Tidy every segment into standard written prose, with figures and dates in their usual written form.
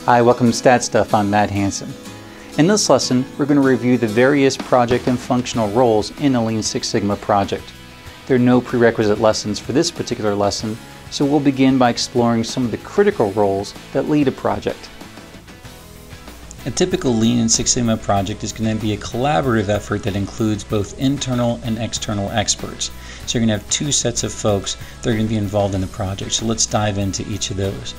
Hi, welcome to StatStuff. I'm Matt Hansen. In this lesson, we're going to review the various project and functional roles in a Lean Six Sigma project. There are no prerequisite lessons for this particular lesson, so we'll begin by exploring some of the critical roles that lead a project. A typical Lean and Six Sigma project is going to be a collaborative effort that includes both internal and external experts. So you're going to have two sets of folks that are going to be involved in the project. So let's dive into each of those.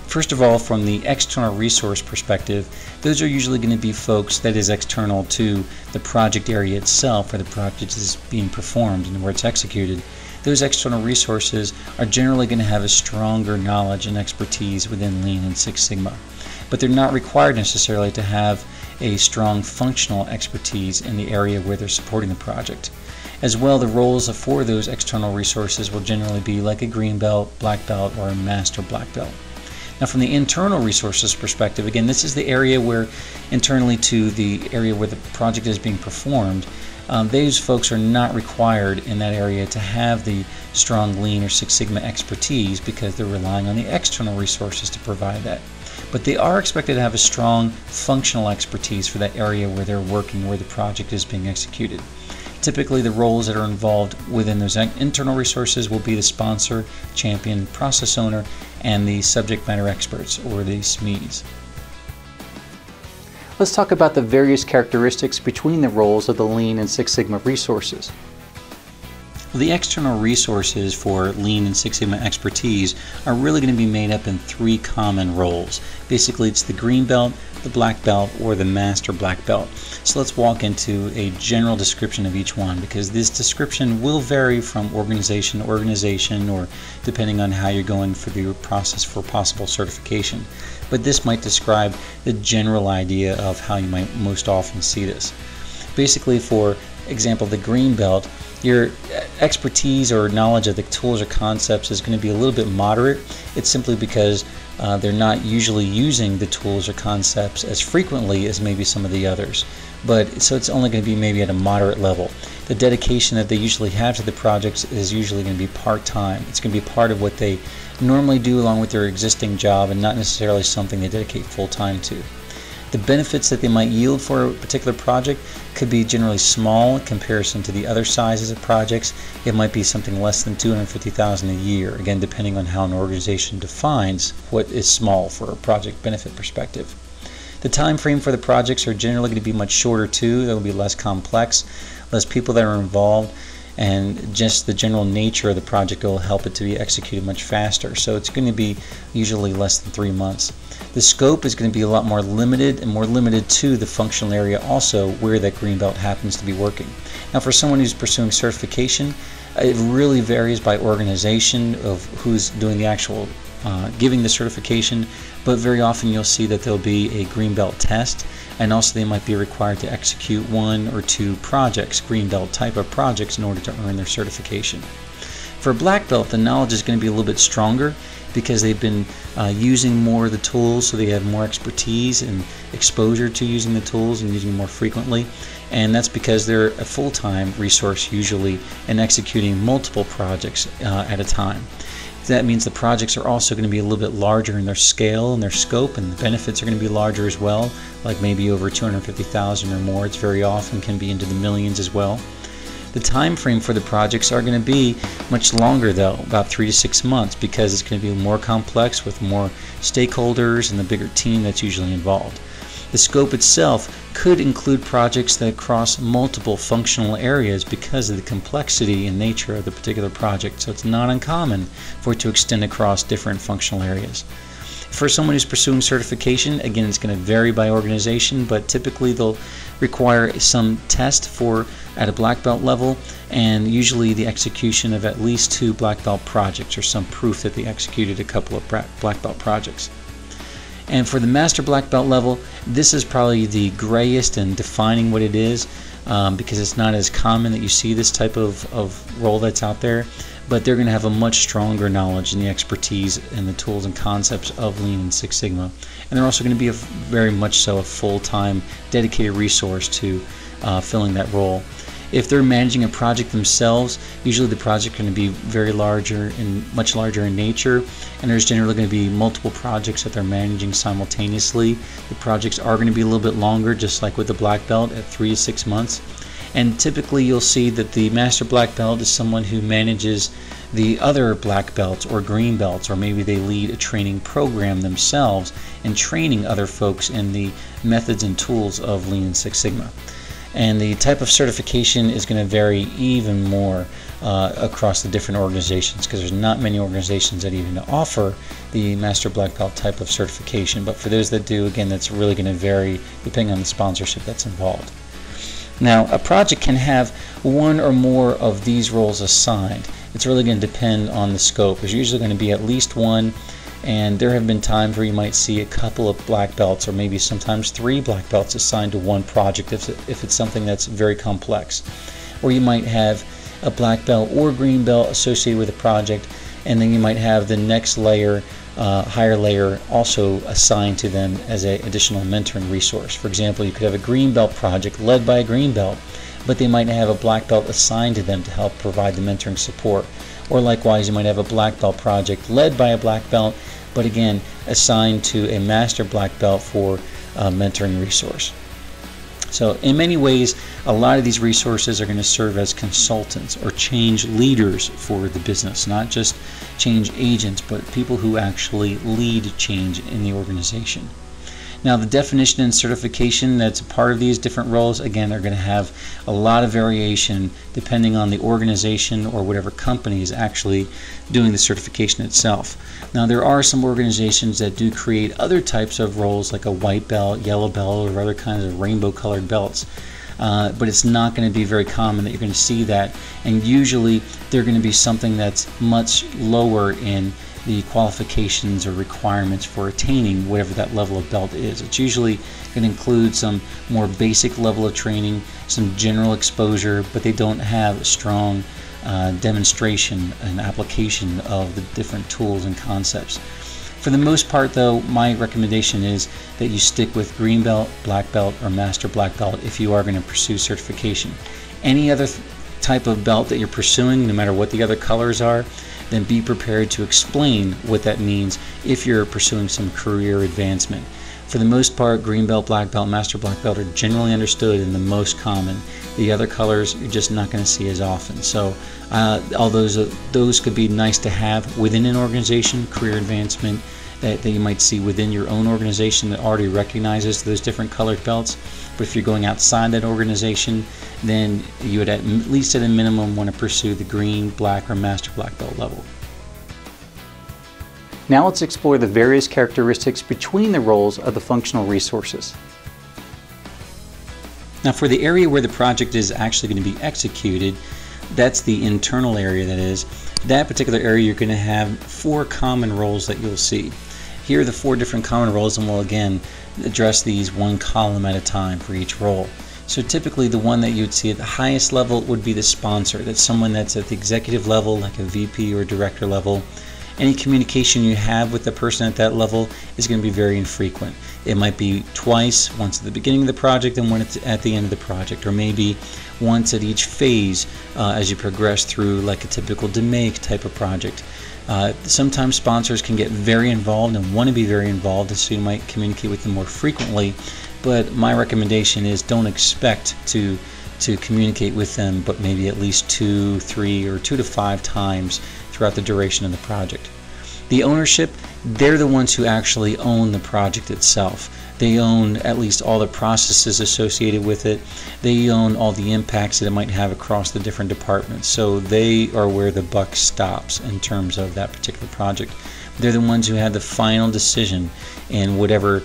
First of all, from the external resource perspective, those are usually going to be folks that is external to the project area itself, where the project is being performed and where it's executed. Those external resources are generally going to have a stronger knowledge and expertise within Lean and Six Sigma. But they're not required necessarily to have a strong functional expertise in the area where they're supporting the project. As well, the roles for those external resources will generally be like a green belt, black belt, or a master black belt. Now, from the internal resources perspective, again, this is the area where internally to the area where the project is being performed, those folks are not required in that area to have the strong Lean or Six Sigma expertise because they're relying on the external resources to provide that. But they are expected to have a strong functional expertise for that area where they're working, where the project is being executed. Typically, the roles that are involved within those internal resources will be the sponsor, champion, process owner, and the subject matter experts, or the SMEs. Let's talk about the various characteristics between the roles of the Lean and Six Sigma resources. The external resources for Lean and Six Sigma expertise are really going to be made up in three common roles. Basically, it's the green belt, the black belt, or the master black belt. So let's walk into a general description of each one, because this description will vary from organization to organization, or depending on how you're going for the process for possible certification. But this might describe the general idea of how you might most often see this. Basically, for example, the green belt, your expertise or knowledge of the tools or concepts is going to be a little bit moderate. It's simply because they're not usually using the tools or concepts as frequently as maybe some of the others. So it's only going to be maybe at a moderate level. The dedication that they usually have to the projects is usually going to be part-time. It's going to be part of what they normally do along with their existing job, and not necessarily something they dedicate full-time to. The benefits that they might yield for a particular project could be generally small in comparison to the other sizes of projects. It might be something less than $250,000 a year, again depending on how an organization defines what is small for a project benefit perspective. The time frame for the projects are generally going to be much shorter too. They'll be less complex, less people that are involved, and just the general nature of the project will help it to be executed much faster. So it's going to be usually less than 3 months. The scope is going to be a lot more limited, and more limited to the functional area also where that green belt happens to be working. Now, for someone who's pursuing certification, it really varies by organization of who's doing the actual giving the certification, but very often you'll see that there'll be a green belt test, and also they might be required to execute 1 or 2 projects, green belt type of projects, in order to earn their certification. For a black belt, the knowledge is going to be a little bit stronger because they've been using more of the tools, so they have more expertise and exposure to using the tools and using them more frequently. And that's because they're a full-time resource usually in executing multiple projects at a time. That means the projects are also going to be a little bit larger in their scale and their scope, and the benefits are going to be larger as well, like maybe over $250,000 or more. It's very often can be into the millions as well. The time frame for the projects are going to be much longer though, about 3 to 6 months, because it's going to be more complex with more stakeholders and the bigger team that's usually involved. The scope itself could include projects that cross multiple functional areas because of the complexity and nature of the particular project, so it's not uncommon for it to extend across different functional areas. For someone who's pursuing certification, again, it's going to vary by organization, but typically they'll require some test at a black belt level, and usually the execution of at least 2 black belt projects, or some proof that they executed a couple of black belt projects. And for the master black belt level, this is probably the grayest in defining what it is, because it's not as common that you see this type of role that's out there, but they're going to have a much stronger knowledge and the expertise and the tools and concepts of Lean and Six Sigma. And they're also going to be very much so a full-time dedicated resource to filling that role. If they're managing a project themselves, usually the project is going to be very larger and much larger in nature, and there's generally going to be multiple projects that they're managing simultaneously. The projects are going to be a little bit longer, just like with the black belt, at 3 to 6 months. And typically you'll see that the master black belt is someone who manages the other black belts or green belts, or maybe they lead a training program themselves and training other folks in the methods and tools of Lean and Six Sigma. And the type of certification is going to vary even more across the different organizations, because there's not many organizations that even offer the master black belt type of certification. But for those that do, again, that's really going to vary depending on the sponsorship that's involved. Now, a project can have one or more of these roles assigned. It's really going to depend on the scope. There's usually going to be at least one, and there have been times where you might see a couple of black belts, or maybe sometimes 3 black belts assigned to one project if it's something that's very complex. Or you might have a black belt or green belt associated with a project, and then you might have the next layer, higher layer, also assigned to them as an additional mentoring resource. For example, you could have a green belt project led by a green belt, but they might have a black belt assigned to them to help provide the mentoring support. Or likewise, you might have a black belt project led by a black belt, but again assigned to a master black belt for a mentoring resource. So in many ways, a lot of these resources are going to serve as consultants or change leaders for the business, not just change agents, but people who actually lead change in the organization. Now, the definition and certification that's a part of these different roles, again, are going to have a lot of variation depending on the organization or whatever company is actually doing the certification itself. Now, there are some organizations that do create other types of roles, like a white belt, yellow belt, or other kinds of rainbow colored belts. But it's not going to be very common that you're going to see that, and usually they're going to be something that's much lower in the qualifications or requirements for attaining whatever that level of belt is. It's usually going to include some more basic level of training, some general exposure, but they don't have a strong demonstration and application of the different tools and concepts. For the most part, though, my recommendation is that you stick with green belt, black belt, or master black belt if you are going to pursue certification. Any other type of belt that you're pursuing, no matter what the other colors are, then be prepared to explain what that means if you're pursuing some career advancement. For the most part, green belt, black belt, master black belt are generally understood and the most common. The other colors you're just not going to see as often. So although those could be nice to have within an organization, career advancement that you might see within your own organization that already recognizes those different colored belts. But if you're going outside that organization, then you would at least at a minimum want to pursue the green, black, or master black belt level. Now let's explore the various characteristics between the roles of the functional resources. Now, for the area where the project is actually going to be executed, that's the internal area, that is. That particular area, you're going to have 4 common roles that you'll see. Here are the 4 different common roles, and we'll again address these one column at a time for each role. So typically the one that you would see at the highest level would be the sponsor. That's someone that's at the executive level, like a VP or director level. Any communication you have with the person at that level is going to be very infrequent. It might be twice, once at the beginning of the project and one at the end of the project, or maybe once at each phase as you progress through, like a typical DMAIC type of project. Sometimes sponsors can get very involved and want to be very involved, so you might communicate with them more frequently, but my recommendation is don't expect to communicate with them but maybe at least 2, 3, or 2 to 5 times throughout the duration of the project. The ownership, they're the ones who actually own the project itself. They own at least all the processes associated with it. They own all the impacts that it might have across the different departments. So they are where the buck stops in terms of that particular project. They're the ones who have the final decision in whatever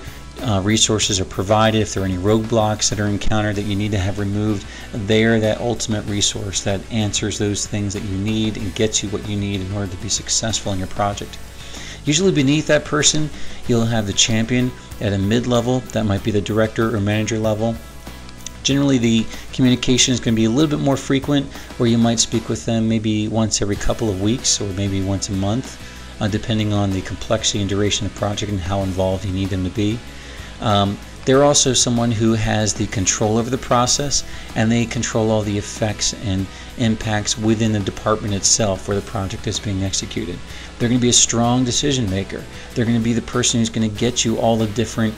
resources are provided. If there are any roadblocks that are encountered that you need to have removed, they're that ultimate resource that answers those things that you need and gets you what you need in order to be successful in your project. Usually beneath that person, you'll have the champion at a mid-level. That might be the director or manager level. Generally, the communication is going to be a little bit more frequent, where you might speak with them maybe once every couple of weeks or maybe once a month, depending on the complexity and duration of the project and how involved you need them to be. They're also someone who has the control over the process, and they control all the effects and impacts within the department itself where the project is being executed. They're going to be a strong decision maker. They're going to be the person who's going to get you all the different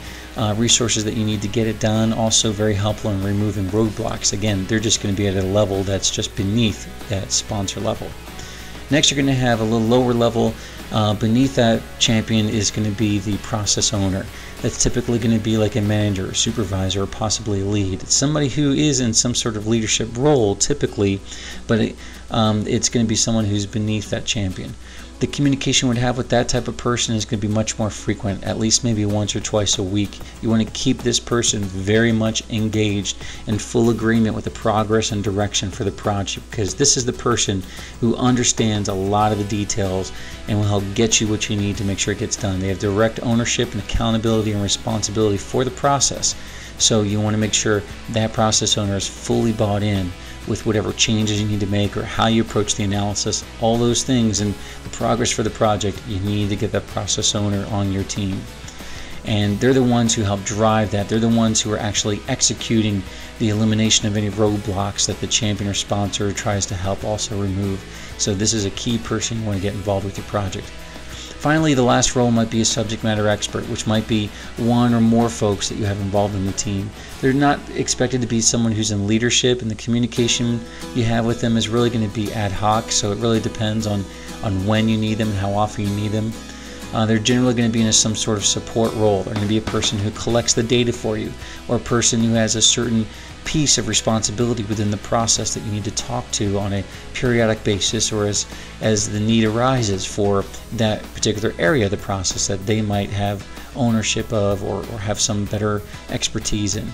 resources that you need to get it done. Also very helpful in removing roadblocks. Again, they're just going to be at a level that's just beneath that sponsor level. Next, you're going to have a little lower level. Beneath that champion is going to be the process owner. That's typically going to be like a manager, supervisor, or possibly a lead. It's somebody who is in some sort of leadership role typically, but it's going to be someone who's beneath that champion. The communication we'd have with that type of person is going to be much more frequent, at least maybe once or twice a week. You want to keep this person very much engaged in full agreement with the progress and direction for the project, because this is the person who understands a lot of the details and will help get you what you need to make sure it gets done. They have direct ownership and accountability and responsibility for the process. So you want to make sure that process owner is fully bought in with whatever changes you need to make or how you approach the analysis, all those things, and the progress for the project. You need to get that process owner on your team. And they're the ones who help drive that. They're the ones who are actually executing the elimination of any roadblocks that the champion or sponsor tries to help also remove. So this is a key person you want to get involved with your project. Finally, the last role might be a subject matter expert, which might be one or more folks that you have involved in the team. They're not expected to be someone who's in leadership, and the communication you have with them is really going to be ad hoc, so it really depends on when you need them and how often you need them. They're generally going to be in some sort of support role. They're going to be a person who collects the data for you, or a person who has a certain piece of responsibility within the process that you need to talk to on a periodic basis, or as the need arises for that particular area of the process that they might have ownership of or have some better expertise in.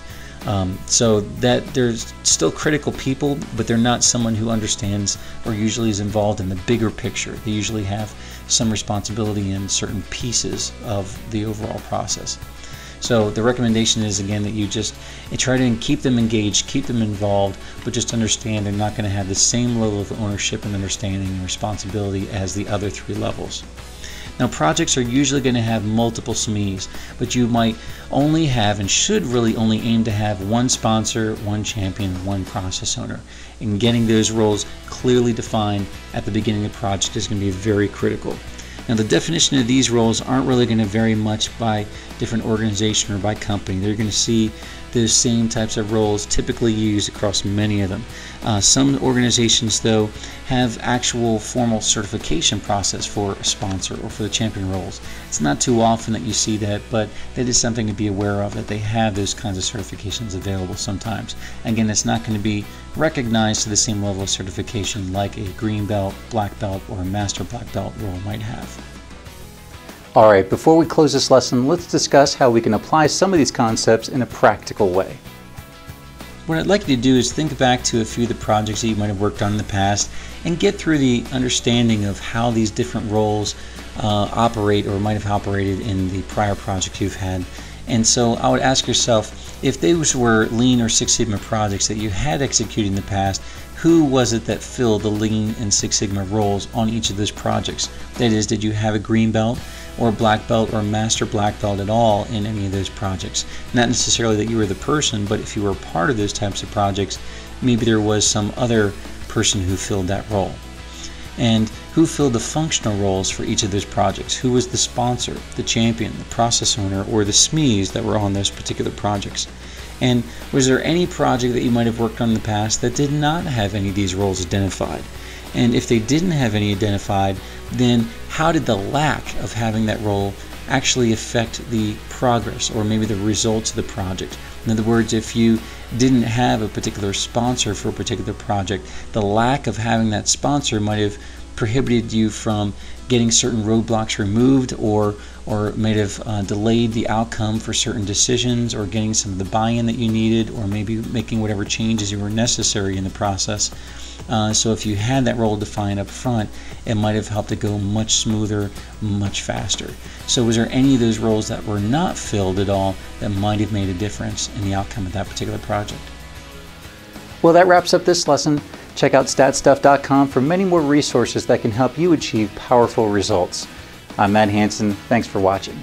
So that there's still critical people, but they're not someone who understands or usually is involved in the bigger picture. They usually have some responsibility in certain pieces of the overall process. So the recommendation is, again, that you try to keep them engaged, keep them involved, but just understand they're not going to have the same level of ownership and understanding and responsibility as the other three levels. Now, projects are usually going to have multiple SMEs, but you might only have and should really only aim to have one sponsor, one champion, one process owner. And getting those roles clearly defined at the beginning of the project is going to be very critical. Now, the definition of these roles aren't really going to vary much by different organization or by company. They're going to see those same types of roles typically used across many of them. Some organizations, though, have actual formal certification process for a sponsor or for the champion roles. It's not too often that you see that, but that is something to be aware of, that they have those kinds of certifications available sometimes. Again, it's not going to be recognized to the same level of certification like a green belt, black belt, or a master black belt role might have. Alright, before we close this lesson, let's discuss how we can apply some of these concepts in a practical way. What I'd like you to do is think back to a few of the projects that you might have worked on in the past and get through the understanding of how these different roles operate or might have operated in the prior project you've had. And so I would ask yourself, if those were Lean or Six Sigma projects that you had executed in the past, who was it that filled the Lean and Six Sigma roles on each of those projects? That is, did you have a green belt or a black belt or a master black belt at all in any of those projects? Not necessarily that you were the person, but if you were a part of those types of projects, maybe there was some other person who filled that role. And who filled the functional roles for each of those projects? Who was the sponsor, the champion, the process owner, or the SMEs that were on those particular projects? And was there any project that you might have worked on in the past that did not have any of these roles identified? And if they didn't have any identified, then how did the lack of having that role actually affect the progress or maybe the results of the project? In other words, if you didn't have a particular sponsor for a particular project, the lack of having that sponsor might have prohibited you from getting certain roadblocks removed, or might have delayed the outcome for certain decisions, or getting some of the buy-in that you needed, or maybe making whatever changes you were necessary in the process. So if you had that role defined up front, it might have helped it go much smoother, much faster. So was there any of those roles that were not filled at all that might have made a difference in the outcome of that particular project? Well, that wraps up this lesson. Check out StatStuff.com for many more resources that can help you achieve powerful results. I'm Matt Hansen. Thanks for watching.